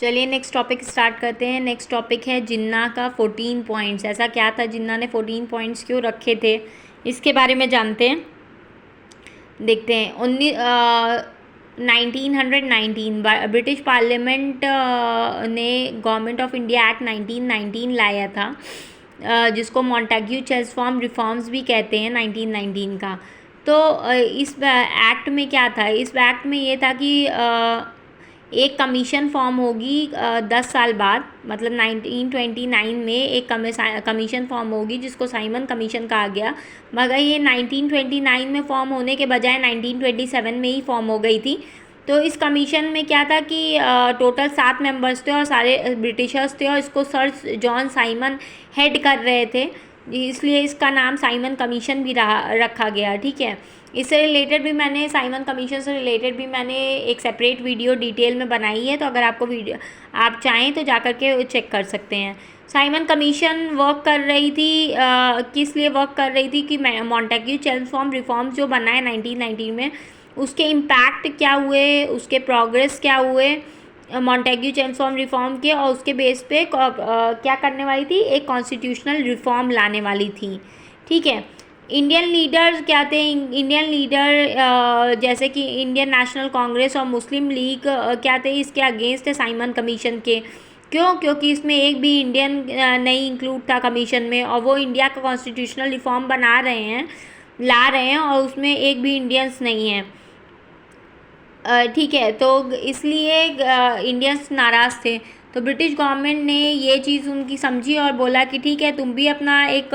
चलिए next topic start करते हैं। नेक्स्ट टॉपिक है जिन्ना का 14 पॉइंट्स। ऐसा क्या था, जिन्ना ने 14 पॉइंट्स क्यों रखे थे, इसके बारे में जानते हैं। देखते हैं 1919 ब्रिटिश पार्लियामेंट ने गवर्नमेंट ऑफ इंडिया एक्ट 1919 लाया था, जिसको मॉन्टेग्यू चेल्मस्फॉर्ड रिफॉर्म्स भी कहते हैं 1919 का। तो इस एक्ट में क्या था, इस एक्ट में ये था कि एक कमीशन फॉर्म होगी 10 साल बाद, मतलब 1929 में एक कमीशन फॉर्म होगी जिसको साइमन कमीशन कहा गया, मगर ये 1929 में फॉर्म होने के बजाय 1927 में ही फॉर्म हो गई थी। तो इस कमीशन में क्या था कि टोटल 7 मेंबर्स थे और सारे ब्रिटिशर्स थे, और इसको सर जॉन साइमन हेड कर रहे थे, इसलिए इसका नाम साइमन कमीशन भी रखा गया। ठीक है, इससे रिलेटेड भी मैंने साइमन कमीशन से रिलेटेड भी मैंने एक सेपरेट वीडियो डिटेल में बनाई है, तो अगर आपको वीडियो आप चाहें तो जाकर के चेक कर सकते हैं। साइमन कमीशन वर्क कर रही थी, किस लिए वर्क कर रही थी कि मॉन्टेग्यू चेल्मस्फॉर्ड रिफॉर्म्स जो बना है 1919 में, उसके इम्पैक्ट क्या हुए, उसके प्रोग्रेस क्या हुए मॉन्टेग्यू चेल्मस्फॉर्ड रिफॉर्म के, और उसके बेस पे क्या करने वाली थी, एक कॉन्स्टिट्यूशनल रिफॉर्म लाने वाली थी। ठीक है, इंडियन लीडर्स क्या थे, इंडियन लीडर जैसे कि इंडियन नेशनल कांग्रेस और मुस्लिम लीग क्या थे, इसके अगेंस्ट थे साइमन कमीशन के। क्यों? क्योंकि इसमें एक भी इंडियन नहीं इंक्लूड था कमीशन में, और वो इंडिया का कॉन्स्टिट्यूशनल रिफॉर्म बना रहे हैं, ला रहे हैं, और उसमें एक भी इंडियंस नहीं हैं। ठीक है, तो इसलिए इंडियंस नाराज़ थे। तो ब्रिटिश गवर्नमेंट ने ये चीज़ उनकी समझी और बोला कि ठीक है, तुम भी अपना एक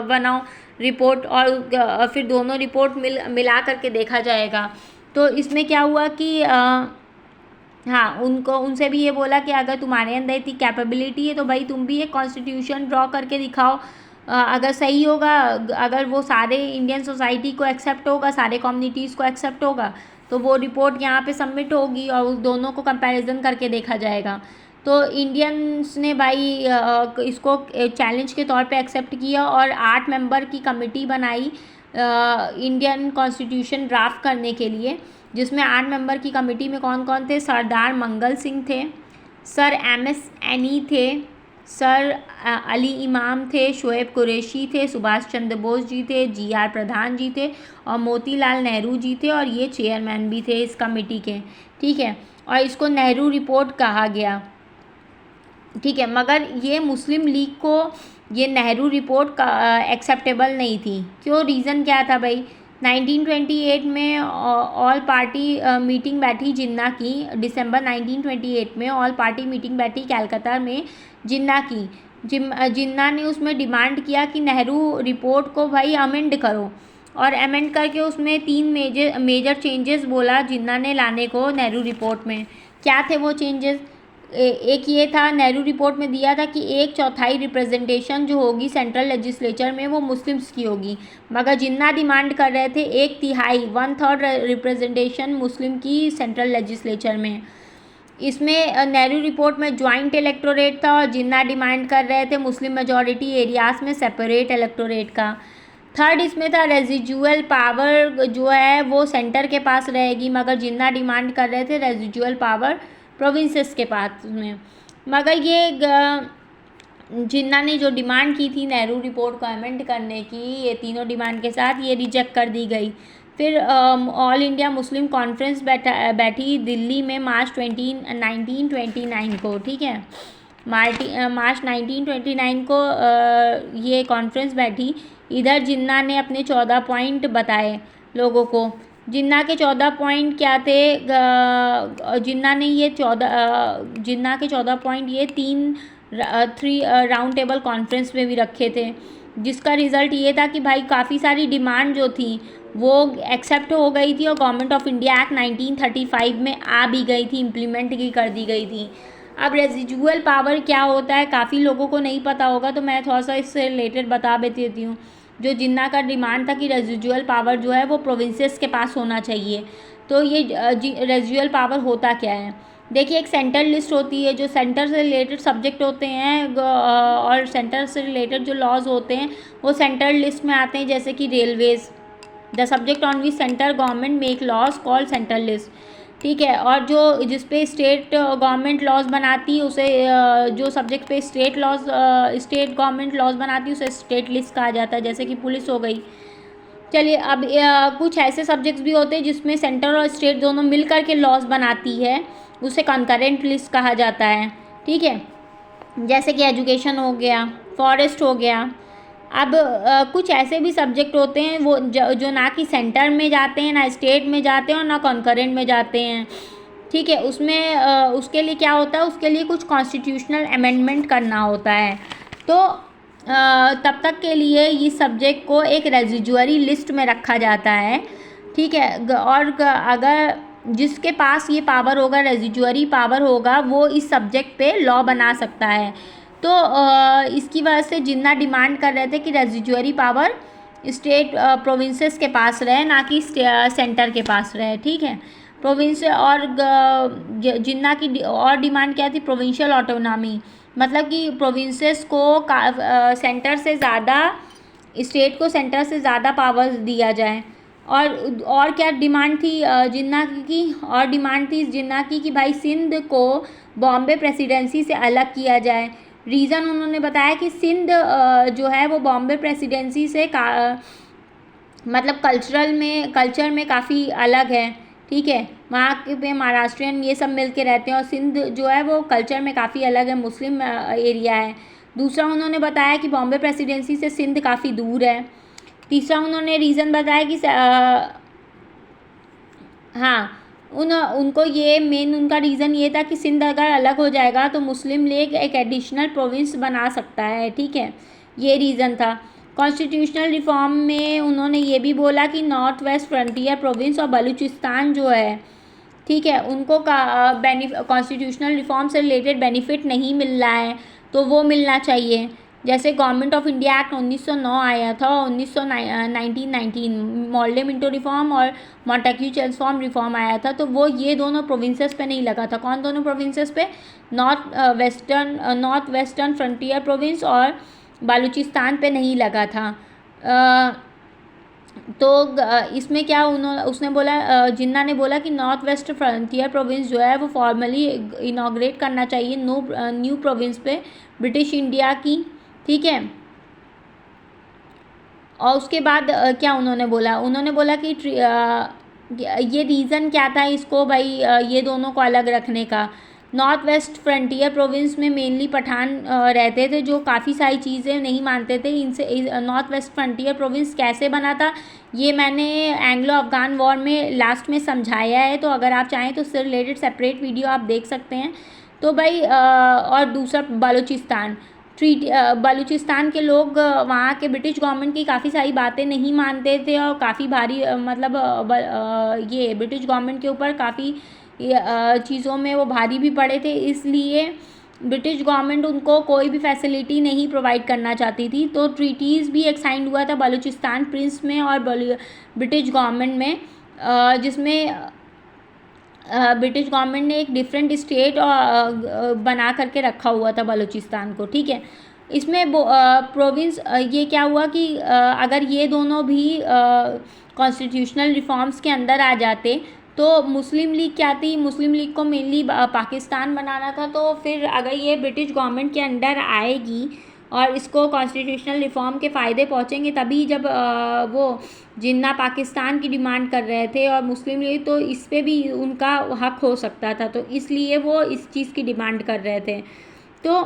बनाओ रिपोर्ट, और फिर दोनों रिपोर्ट मिला करके देखा जाएगा। तो इसमें क्या हुआ कि हाँ, उनसे भी ये बोला कि अगर तुम्हारे अंदर इतनी कैपेबिलिटी है तो भाई तुम भी एक कॉन्स्टिट्यूशन ड्रॉ करके दिखाओ। अगर सही होगा, अगर वो सारे इंडियन सोसाइटी को एक्सेप्ट होगा, सारे कम्युनिटीज़ को एक्सेप्ट होगा, तो वो रिपोर्ट यहाँ पे सबमिट होगी और उस दोनों को कंपैरिजन करके देखा जाएगा। तो इंडियंस ने भाई इसको चैलेंज के तौर पे एक्सेप्ट किया और 8 मेंबर की कमेटी बनाई इंडियन कॉन्स्टिट्यूशन ड्राफ्ट करने के लिए, जिसमें 8 मेंबर की कमेटी में कौन कौन थे, सरदार मंगल सिंह थे, सर MS एनी थे, सर अली इमाम थे, शोएब कुरैशी थे, सुभाष चंद्र बोस जी थे, GR प्रधान जी थे, और मोतीलाल नेहरू जी थे, और ये चेयरमैन भी थे इस कमेटी के। ठीक है, और इसको नेहरू रिपोर्ट कहा गया। ठीक है, मगर ये मुस्लिम लीग को ये नेहरू रिपोर्ट का एक्सेप्टेबल नहीं थी। क्यों? रीज़न क्या था भाई, 1928 में ऑल पार्टी मीटिंग बैठी जिन्ना की, दिसंबर 1928 में ऑल पार्टी मीटिंग बैठी कलकत्ता में जिन्ना की। जिन्ना ने उसमें डिमांड किया कि नेहरू रिपोर्ट को भाई अमेंड करो, और अमेंड करके उसमें 3 मेजर चेंजेस बोला जिन्ना ने लाने को नेहरू रिपोर्ट में। क्या थे वो चेंजेस? एक ये था, नेहरू रिपोर्ट में दिया था कि 1/4 रिप्रेजेंटेशन जो होगी सेंट्रल लेजिस्लेचर में वो मुस्लिम्स की होगी, मगर जिन्ना डिमांड कर रहे थे 1/3 1/3 रिप्रेजेंटेशन मुस्लिम की सेंट्रल लेजिस्लेचर में। इसमें नेहरू रिपोर्ट में ज्वाइंट इलेक्टोरेट था, और जिन्ना डिमांड कर रहे थे मुस्लिम मेजॉरिटी एरियाज़ में सेपरेट इलेक्टोरेट का। थर्ड इसमें था रेजिजुअल पावर जो है वो सेंटर के पास रहेगी, मगर जिन्ना डिमांड कर रहे थे रेजिजुअल पावर प्रोविंसेस के पास में। मगर ये जिन्ना ने जो डिमांड की थी नेहरू रिपोर्ट को अमेंड करने की, ये तीनों डिमांड के साथ ये रिजेक्ट कर दी गई। फिर ऑल इंडिया मुस्लिम कॉन्फ्रेंस बैठी दिल्ली में मार्च 1929 को। ठीक है, मार्च 1929 को ये कॉन्फ्रेंस बैठी। इधर जिन्ना ने अपने 14 पॉइंट बताए लोगों को। जिन्ना के 14 पॉइंट क्या थे? जिन्ना के 14 पॉइंट ये 3 राउंड टेबल कॉन्फ्रेंस में भी रखे थे, जिसका रिज़ल्ट ये था कि भाई काफ़ी सारी डिमांड जो थी वो एक्सेप्ट हो गई थी, और गवर्नमेंट ऑफ इंडिया एक्ट 1935 में आ भी गई थी, इम्प्लीमेंट भी कर दी गई थी। अब रेजिजुअल पावर क्या होता है काफ़ी लोगों को नहीं पता होगा, तो मैं थोड़ा सा इससे रिलेटेड बता देती हूँ। जो जिन्ना का डिमांड था कि रेजिजुअल पावर जो है वो प्रोविंसेस के पास होना चाहिए। तो ये रेजिजुअल पावर होता क्या है? देखिए, एक सेंटर लिस्ट होती है, जो सेंटर से रिलेटेड सब्जेक्ट होते हैं और सेंटर से रिलेटेड जो लॉज होते हैं वो सेंटर लिस्ट में आते हैं, जैसे कि railways, the subject on which centre government make laws called centre list. ठीक है। और जो जिस पे स्टेट गवर्नमेंट लॉज बनाती है उसे जो सब्जेक्ट पे स्टेट गवर्नमेंट लॉज बनाती है उसे स्टेट लिस्ट कहा जाता है, जैसे कि पुलिस हो गई। चलिए, अब कुछ ऐसे सब्जेक्ट्स भी होते हैं जिसमें सेंटर और स्टेट दोनों मिल कर के लॉज बनाती है, उसे कंकरेंट लिस्ट कहा जाता है। ठीक है, जैसे कि एजुकेशन हो गया, फॉरेस्ट हो गया। अब कुछ ऐसे भी सब्जेक्ट होते हैं वो जो ना कि सेंटर में जाते हैं, ना स्टेट में जाते हैं और ना कॉन्करेंट में जाते हैं। ठीक है, उसमें उसके लिए क्या होता है, उसके लिए कुछ कॉन्स्टिट्यूशनल अमेंडमेंट करना होता है। तो तब तक के लिए इस सब्जेक्ट को एक रेजिजुअरी लिस्ट में रखा जाता है। ठीक है, और अगर जिसके पास ये पावर होगा, रेजिजुअरी पावर होगा, वो इस सब्जेक्ट पे लॉ बना सकता है। तो इसकी वजह से जिन्ना डिमांड कर रहे थे कि रेजिजुअरी पावर स्टेट प्रोविंसेस के पास रहे, ना कि सेंटर के पास रहे। ठीक है, प्रोविंस और जिन्ना की और डिमांड क्या थी, प्रोविंशियल ऑटोनॉमी, मतलब कि प्रोविंसेस को सेंटर से ज़्यादा, स्टेट को सेंटर से ज़्यादा पावर्स दिया जाए। और क्या डिमांड थी जिन्ना की, और डिमांड थी जिन्ना की कि भाई सिंध को बॉम्बे प्रेसिडेंसी से अलग किया जाए। रीज़न उन्होंने बताया कि सिंध जो है वो बॉम्बे प्रेसिडेंसी से मतलब कल्चर में काफ़ी अलग है। ठीक है, वहाँ पे महाराष्ट्रियन ये सब मिल के रहते हैं और सिंध जो है वो कल्चर में काफ़ी अलग है, मुस्लिम एरिया है। दूसरा उन्होंने बताया कि बॉम्बे प्रेसिडेंसी से सिंध काफ़ी दूर है। तीसरा उन्होंने रीज़न बताया कि हाँ, उनको ये मेन उनका रीज़न ये था कि सिंध अगर अलग हो जाएगा तो मुस्लिम लीग एक एडिशनल प्रोविंस बना सकता है। ठीक है, ये रीज़न था। कॉन्स्टिट्यूशनल रिफॉर्म में उन्होंने ये भी बोला कि नॉर्थ वेस्ट फ्रंटियर प्रोविंस और बलूचिस्तान जो है, ठीक है, उनको कॉन्स्टिट्यूशनल रिफॉर्म से रिलेटेड बेनिफिट नहीं मिल रहा है, तो वो मिलना चाहिए। जैसे गवर्नमेंट ऑफ इंडिया एक्ट 1909 आया था, 1919 मॉडले मिंटो रिफॉर्म और मॉन्टेक्यू चेल्सफॉर्म रिफॉर्म आया था, तो वो ये दोनों प्रोविंसेस पे नहीं लगा था। कौन दोनों प्रोविंसेस पे, नॉर्थ वेस्टर्न फ्रंटियर प्रोविंस और बलूचिस्तान पे नहीं लगा था। तो इसमें क्या उसने बोला, जिन्ना ने बोला कि नॉर्थ वेस्ट फ्रंटियर प्रोविंस जो है वो फॉर्मली इनाग्रेट करना चाहिए न्यू प्रोविंस पे ब्रिटिश इंडिया की। ठीक है, और उसके बाद क्या उन्होंने बोला कि ये रीज़न क्या था इसको भाई ये दोनों को अलग रखने का। नॉर्थ वेस्ट फ्रंटियर प्रोविंस में मेनली पठान रहते थे जो काफ़ी सारी चीज़ें नहीं मानते थे। इनसे नॉर्थ वेस्ट फ्रंटियर प्रोविंस कैसे बना था ये मैंने एंग्लो अफगान वॉर में लास्ट में समझाया है, तो अगर आप चाहें तो उससे रिलेटेड सेपरेट वीडियो आप देख सकते हैं। तो भाई और दूसरा बलूचिस्तान के लोग वहाँ के ब्रिटिश गवर्नमेंट की काफ़ी सारी बातें नहीं मानते थे और काफ़ी भारी ये ब्रिटिश गवर्नमेंट के ऊपर काफ़ी चीज़ों में वो भारी भी पड़े थे, इसलिए ब्रिटिश गवर्नमेंट उनको कोई भी फैसिलिटी नहीं प्रोवाइड करना चाहती थी। तो ट्रीटीज़ भी एक साइन हुआ था बलूचिस्तान प्रिंस में और ब्रिटिश गवर्नमेंट में, जिसमें ब्रिटिश गवर्नमेंट ने एक डिफरेंट स्टेट बना करके रखा हुआ था बलूचिस्तान को। ठीक है, इसमें प्रोविंस ये क्या हुआ कि अगर ये दोनों भी कॉन्स्टिट्यूशनल रिफॉर्म्स के अंदर आ जाते तो मुस्लिम लीग क्या थी, मुस्लिम लीग को मेनली पाकिस्तान बनाना था। तो फिर अगर ये ब्रिटिश गवर्नमेंट के अंडर आएगी और इसको कॉन्स्टिट्यूशनल रिफॉर्म के फ़ायदे पहुँचेंगे तभी, जब वो जिन्ना पाकिस्तान की डिमांड कर रहे थे और मुस्लिम लीग, तो इस पे भी उनका हक हो सकता था, तो इसलिए वो इस चीज़ की डिमांड कर रहे थे। तो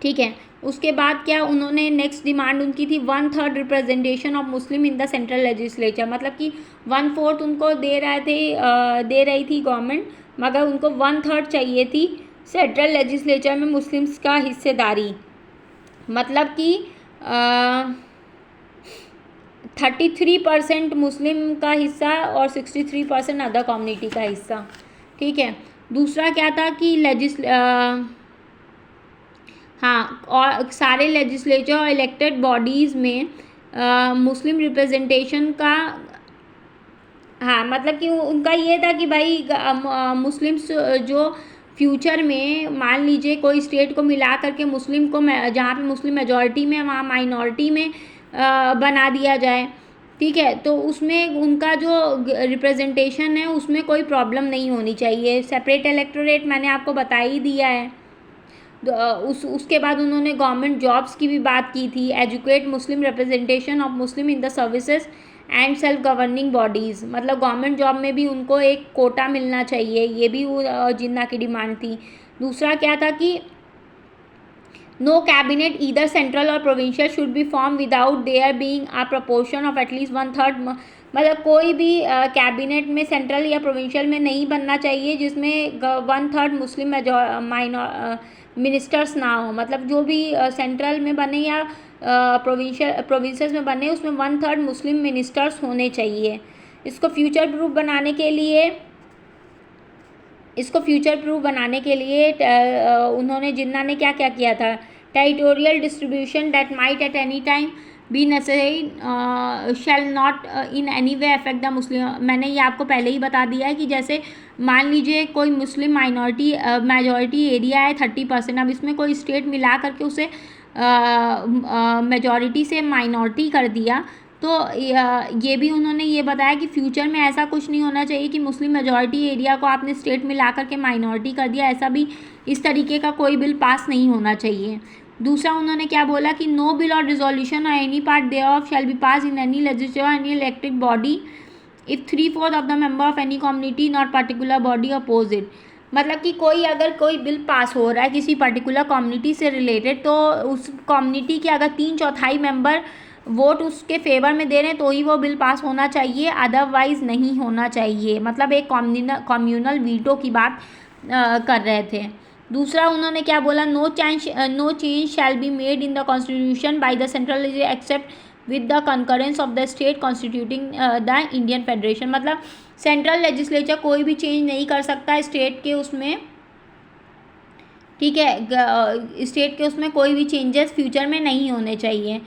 ठीक है, उसके बाद क्या उन्होंने नेक्स्ट डिमांड उनकी थी 1/3 representation of Muslim in the central legislature, मतलब कि 1/4 उनको दे रही थी गवर्नमेंट, मगर उनको 1/3 चाहिए थी सेंट्रल लेजिस्लेचर में मुस्लिम्स का हिस्सेदारी, मतलब कि 33% मुस्लिम का हिस्सा और 63% अदर कम्युनिटी का हिस्सा। ठीक है, दूसरा क्या था कि हाँ, और सारे लेजिस्लेचर और इलेक्टेड बॉडीज़ में मुस्लिम रिप्रेजेंटेशन का, हाँ, मतलब कि उनका ये था कि भाई मुस्लिम्स जो फ्यूचर में मान लीजिए कोई स्टेट को मिला करके मुस्लिम को, जहाँ पे मुस्लिम मेजॉरिटी में वहाँ माइनॉरिटी में बना दिया जाए। ठीक है, तो उसमें उनका जो रिप्रेजेंटेशन है उसमें कोई प्रॉब्लम नहीं होनी चाहिए। सेपरेट इलेक्टोरेट मैंने आपको बता ही दिया है। उसके बाद उन्होंने गवर्नमेंट जॉब्स की भी बात की थी। Educate Muslim representation of Muslim in the services and self governing bodies, मतलब गवर्नमेंट जॉब में भी उनको एक कोटा मिलना चाहिए, ये भी जिन्ना की डिमांड थी। दूसरा क्या था कि नो कैबिनेट ईदर सेंट्रल और provincial should be form without their being a proportion of at least 1/3, मतलब कोई भी कैबिनेट में सेंट्रल या प्रोविंशियल में नहीं बनना चाहिए जिसमें 1/3 मुस्लिम मिनिस्टर्स ना हो। मतलब जो भी सेंट्रल में बने या प्रोविंसेस में बने उसमें 1/3 मुस्लिम मिनिस्टर्स होने चाहिए। इसको फ्यूचर प्रूफ बनाने के लिए उन्होंने जिन्ना ने क्या क्या किया था, territorial distribution that might at any time be necessary shall not in any way affect the Muslim. मैंने ये आपको पहले ही बता दिया है कि जैसे मान लीजिए कोई मुस्लिम माइनॉरिटी मेजॉरिटी एरिया है 30%, अब इसमें कोई स्टेट मिला करके उसे मेजॉरिटी से माइनॉरिटी कर दिया, तो ये भी उन्होंने ये बताया कि फ्यूचर में ऐसा कुछ नहीं होना चाहिए कि मुस्लिम मेजॉरिटी एरिया को आपने स्टेट में ला करके माइनॉरिटी कर दिया, ऐसा भी इस तरीके का कोई बिल पास नहीं होना चाहिए। दूसरा उन्होंने क्या बोला कि नो बिल और रिजोल्यूशन और any part thereof shall be pass in any legislature any elected body if 3/4 of the member of any community not particular body oppose it. मतलब कि अगर कोई बिल पास हो रहा है किसी पर्टिकुलर कम्युनिटी से रिलेटेड, तो उस कम्युनिटी के अगर 3/4 मेंबर वोट उसके फेवर में दे रहे हैं तो ही वो बिल पास होना चाहिए, अदरवाइज नहीं होना चाहिए। मतलब एक कम्युनल वीटो की बात कर रहे थे। दूसरा उन्होंने क्या बोला, no change shall be made in the constitution by the central except with the concurrence of the state constituting the Indian federation. मतलब सेंट्रल लेजिस्लेचर कोई भी चेंज नहीं कर सकता स्टेट के उसमें, ठीक है, स्टेट के उसमें कोई भी चेंजेस फ्यूचर में नहीं होने चाहिए।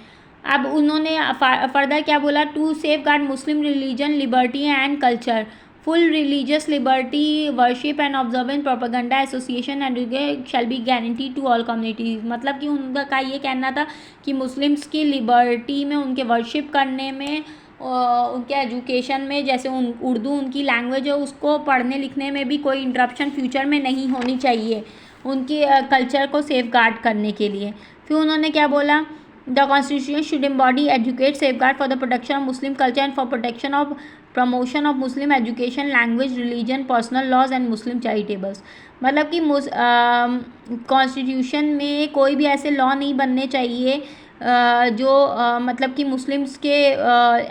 अब उन्होंने फर्दर क्या बोला, to safeguard Muslim religion liberty and culture, full religious liberty, worship and observance, propaganda, association and shall be guarantee to all communities. मतलब कि उनका ये कहना था कि मुस्लिम्स की लिबर्टी में, उनके वर्शिप करने में, उनके एजुकेशन में, जैसे उर्दू उनकी लैंग्वेज है उसको पढ़ने लिखने में भी कोई इंटरप्शन फ्यूचर में नहीं होनी चाहिए, उनकी कल्चर को सेफ गार्ड करने के लिए। फिर उन्होंने क्या बोला, the constitution should embody educate safeguard for the protection of Muslim culture and for protection of promotion of Muslim education, language, religion, personal laws and Muslim charitables. मतलब कि कॉन्स्टिट्यूशन में कोई भी ऐसे लॉ नहीं बनने चाहिए जो मतलब कि मुस्लिम्स के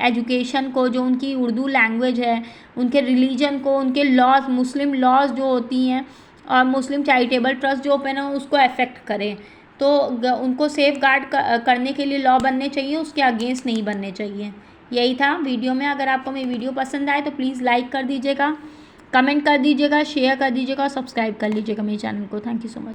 एजुकेशन को, जो उनकी उर्दू लैंग्वेज है, उनके रिलीजन को, उनके लॉज, मुस्लिम लॉज जो होती हैं और मुस्लिम चैरिटेबल ट्रस्ट जो ओपन है उसको अफेक्ट करें। तो उनको सेफ गार्ड करने के लिए लॉ बनने चाहिए, उसके अगेंस्ट नहीं बनने चाहिए। यही था वीडियो में। अगर आपको मेरी वीडियो पसंद आए तो प्लीज़ लाइक कर दीजिएगा, कमेंट कर दीजिएगा, शेयर कर दीजिएगा और सब्सक्राइब कर लीजिएगा मेरे चैनल को। Thank you so much.